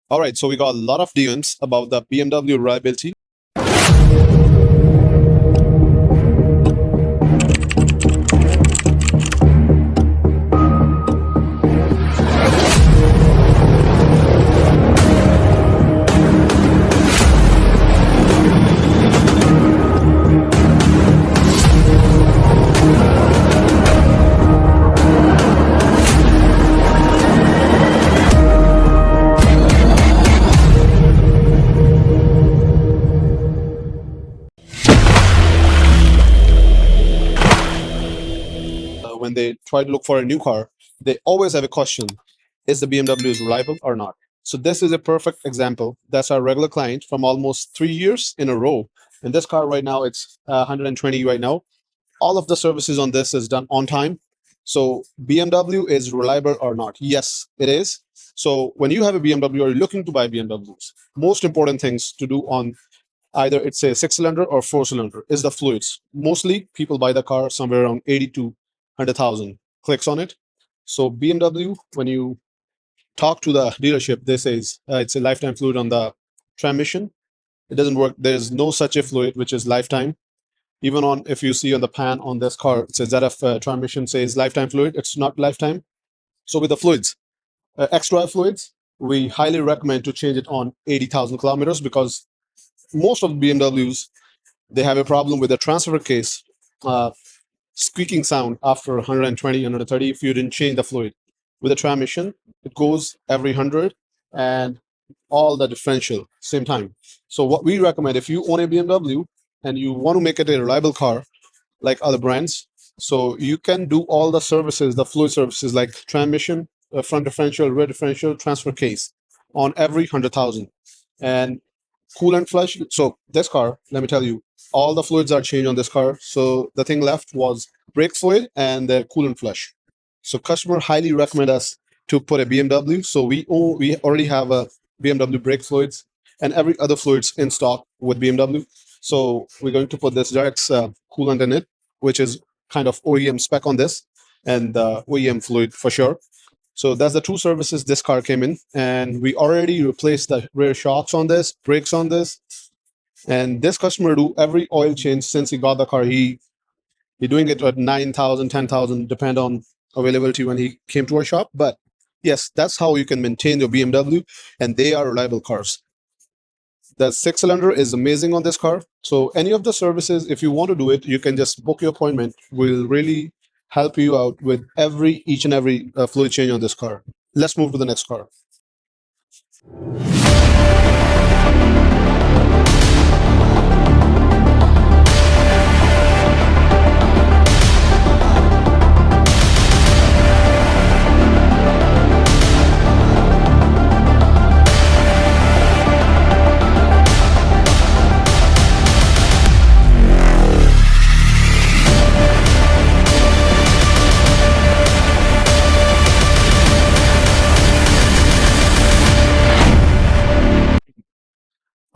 All right, so we got a lot of DMs about the BMW reliability. When they try to look for a new car, they always have a question: is the BMW is reliable or not? So this is a perfect example. That's our regular client from almost 3 years in a row. And this car right now, it's 120 right now. All of the services on this is done on time. So BMW is reliable or not? Yes, it is. So when you have a BMW or you're looking to buy BMWs, most important things to do on either it's a six-cylinder or four-cylinder is the fluids. Mostly people buy the car somewhere around 80 to 100,000 clicks on it. So BMW, when you talk to the dealership, they say it's a lifetime fluid on the transmission. It doesn't work. There's no such a fluid which is lifetime. Even on, if you see on the pan on this car, it says ZF transmission says lifetime fluid. It's not lifetime. So with the fluids, extra fluids, we highly recommend to change it on 80,000 kilometers, because most of BMWs, they have a problem with the transfer case uh, squeaking sound after 120, 130 if you didn't change the fluid. With the transmission, it goes every 100 and all the differential same time. So what we recommend, if you own a BMW and you want to make it a reliable car like other brands, so you can do all the services, the fluid services like transmission, front differential, rear differential, transfer case on every 100,000. And coolant flush. So this car, let me tell you, all the fluids are changed on this car. So the thing left was brake fluid and the coolant flush. So customer highly recommend us to put a BMW. So we already have a BMW brake fluids and every other fluids in stock with BMW. So we're going to put this direct coolant in it, which is kind of OEM spec on this, and the OEM fluid for sure. So that's the two services this car came in, and we already replaced the rear shocks on this, brakes on this, and this customer do every oil change since he got the car. He doing it at 9,000, 10,000, depend on availability when he came to our shop. But yes, that's how you can maintain your BMW, and they are reliable cars. The six-cylinder is amazing on this car. So any of the services, if you want to do it, you can just book your appointment. We'll really help you out with each and every fluid change on this car. Let's move to the next car.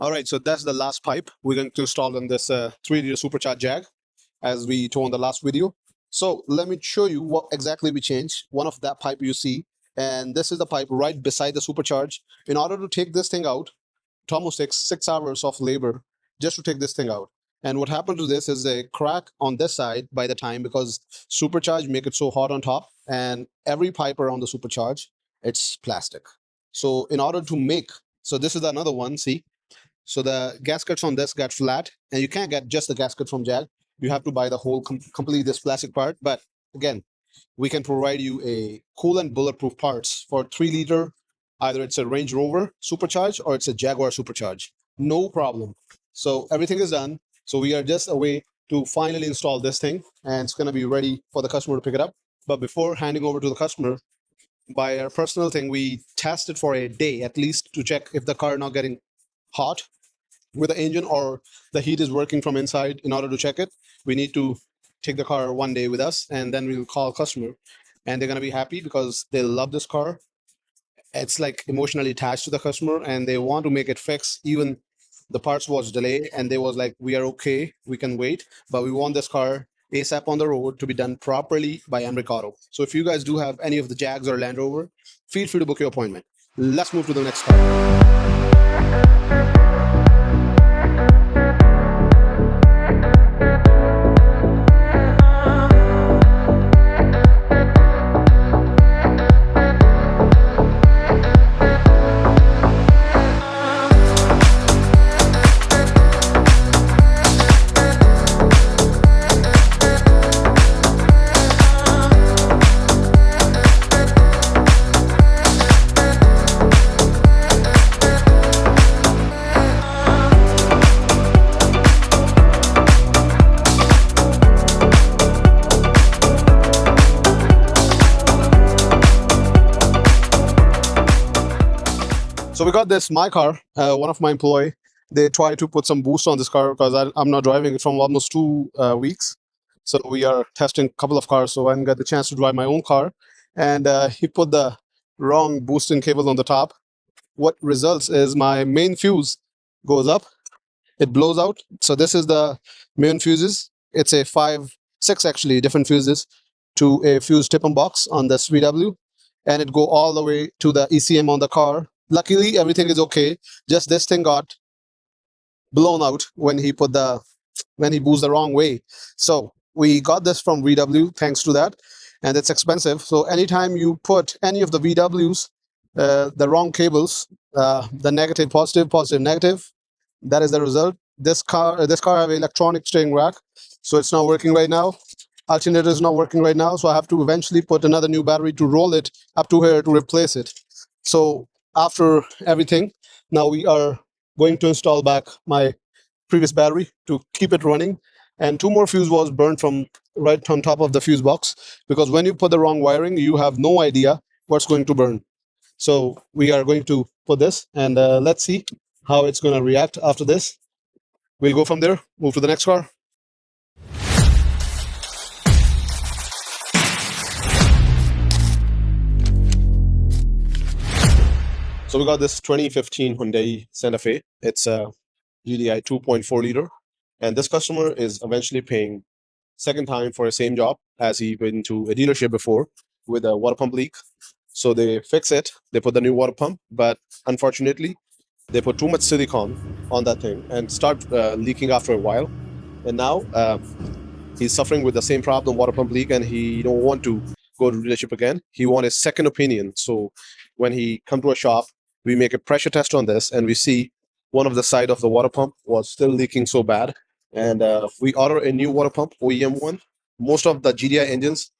All right, so that's the last pipe we're going to install in this 3-liter supercharged Jag, as we told in the last video. So let me show you what exactly we changed. One of that pipe you see, and this is the pipe right beside the supercharge. In order to take this thing out, it almost takes 6 hours of labor just to take this thing out. And what happened to this is a crack on this side by the time, because supercharge make it so hot on top, and every pipe around the supercharge, it's plastic. So in order to make, so this is another one, see, so the gaskets on this got flat, and you can't get just the gasket from Jag. You have to buy the whole complete this plastic part. But again, we can provide you a cool and bulletproof parts for 3-liter. Either it's a Range Rover supercharge or it's a Jaguar supercharge. No problem. So everything is done. So we are just away to finally install this thing, and it's going to be ready for the customer to pick it up. But before handing over to the customer, by our personal thing, we test it for a day at least to check if the car not getting hot with the engine or the heat is working from inside. In order to check it, we need to take the car one day with us, and then we'll call customer, and they're going to be happy because they love this car. It's like emotionally attached to the customer, and they want to make it fix. Even the parts was delayed, and they was like, we are okay, we can wait, but we want this car ASAP on the road to be done properly by Amric Auto. So if you guys do have any of the Jags or Land Rover, feel free to book your appointment. Let's move to the next car. So we got this my car. One of my employee, they try to put some boost on this car because I'm not driving it from almost 2 weeks. So we are testing a couple of cars. So I didn't get the chance to drive my own car, and he put the wrong boosting cable on the top. What results is my main fuse goes up, it blows out. So this is the main fuses. It's a six actually different fuses to a fuse tip-on box on this VW, and it go all the way to the ECM on the car. Luckily, everything is okay. Just this thing got blown out when he boosted the wrong way. So we got this from VW thanks to that, and it's expensive. So anytime you put any of the VWs, the wrong cables, the negative, positive, positive, negative, that is the result. This car have an electronic steering rack, so it's not working right now. Alternator is not working right now, so I have to eventually put another new battery to roll it up to here to replace it. So after everything, now we are going to install back my previous battery to keep it running. And two more fuse was burned from right on top of the fuse box, because when you put the wrong wiring, you have no idea what's going to burn. So we are going to put this, and let's see how it's going to react after this. We'll go from there, move to the next car. So we got this 2015 Hyundai Santa Fe. It's a GDI 2.4 liter. And this customer is eventually paying second time for the same job, as he went to a dealership before with a water pump leak. So they fix it, they put the new water pump, but unfortunately, they put too much silicone on that thing and start leaking after a while. And now he's suffering with the same problem, water pump leak, and he don't want to go to dealership again. He want a second opinion. So when he come to a shop, we make a pressure test on this, and we see one of the side of the water pump was still leaking so bad. And we order a new water pump, OEM one. Most of the GDI engines,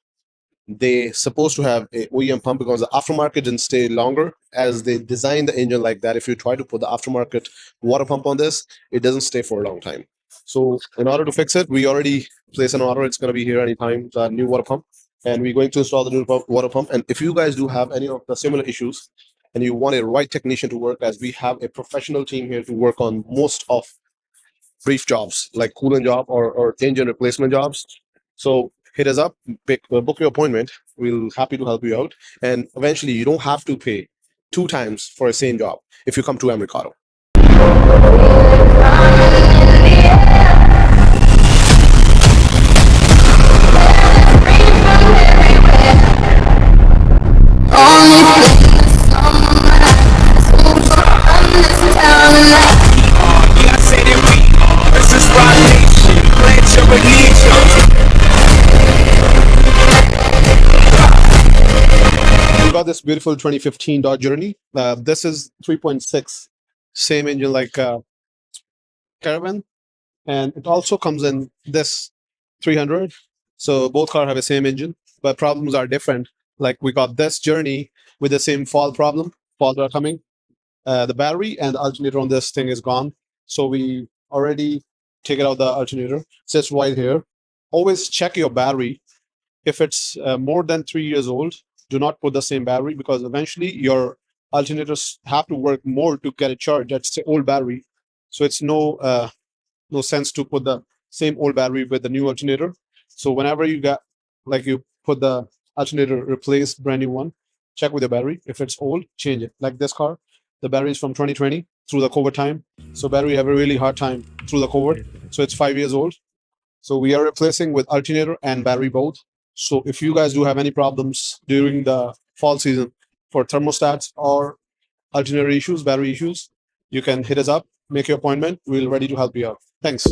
they supposed to have a OEM pump because the aftermarket didn't stay longer, as they designed the engine like that. If you try to put the aftermarket water pump on this, it doesn't stay for a long time. So in order to fix it, we already placed an order. It's going to be here anytime, the new water pump, and we're going to install the new water pump. And if you guys do have any of the similar issues and you want a right technician to work, as we have a professional team here to work on most of brief jobs like coolant job or engine replacement jobs. So hit us up, book your appointment. We'll happy to help you out. And eventually you don't have to pay 2 times for the same job if you come to Americado. Got this beautiful 2015 Dodge Journey. This is 3.6, same engine like Caravan, and it also comes in this 300. So both cars have the same engine, but problems are different. Like we got this Journey with the same fault problem. Faults are coming. The battery and the alternator on this thing is gone. So we already take it out the alternator. Sits right here. Always check your battery. If it's more than 3 years old, do not put the same battery, because eventually your alternators have to work more to get a charge. That's the old battery. So it's no sense to put the same old battery with the new alternator. So whenever you got, like, you put the alternator, replace brand new one, check with the battery. If it's old, change it. Like this car, the battery is from 2020 through the COVID time. So battery have a really hard time through the COVID. So it's 5 years old. So we are replacing with alternator and battery both. So if you guys do have any problems during the fall season for thermostats or alternator issues, battery issues, you can hit us up, make your appointment. We're ready to help you out. Thanks.